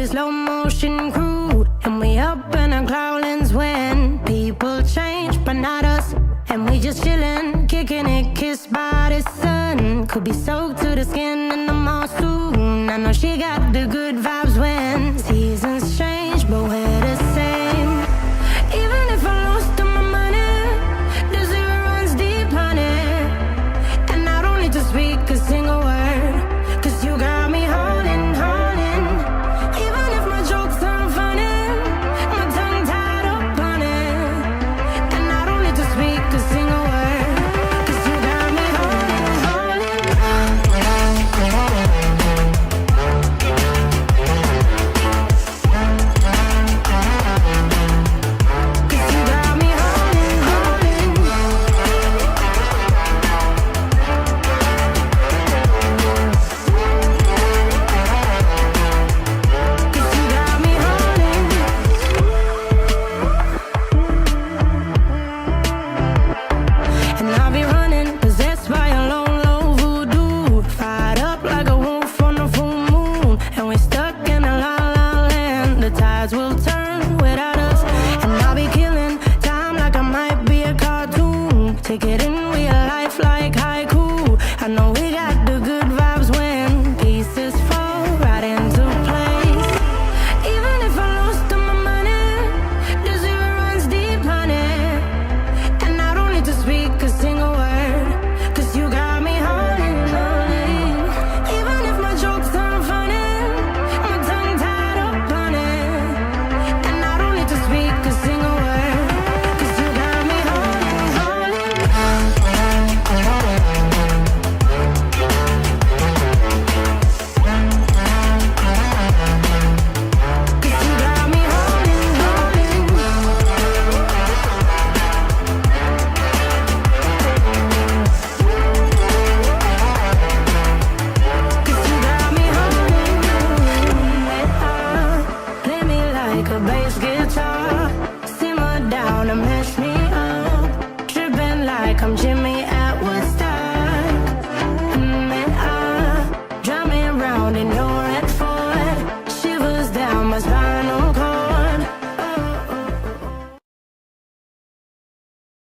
slow motion crude, and we up in our growlings when people change, but not us. And we just chillin', kicking it, kissed by the sun. Could be soaked to the skin in the mall soon. I know she got the good vibes when seasons change, but we're the same. Even if I lost all my money, the zero runs deep, honey. And I don't need to speak a single word, 'cause you got me holding, holding. Even if my jokes aren't funny, my tongue tied up on it. And I don't need to speak a single word, 'cause you got me holding, holding. 'Cause you got me holding, and I'll be running, possessed by a low, low voodoo. Fired up like a wolf on a full moon. And we're stuck in a la la land. The tides will turn without us. And I'll be killing time like I might be a cartoon. Take it in real life like high